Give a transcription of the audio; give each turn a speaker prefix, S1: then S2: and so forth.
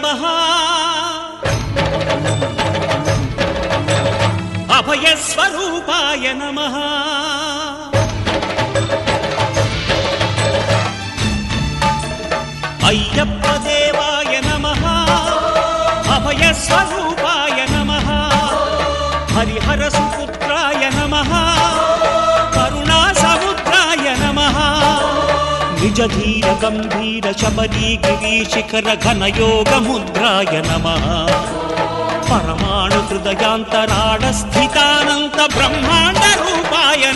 S1: नमः अभयस्वरूपाय नमः अय्यप्पदेवाय नमः अभयस्वरूपाय नमः हरिहरसुपुत्राय नमः करुणासमुद्राय नमः निजधीर गंभीर शबरी गिरीशिखर घनयोगमुद्राय नमः परमाणु हृदयांतराळ स्थितानंत ब्रह्मांड रूपाय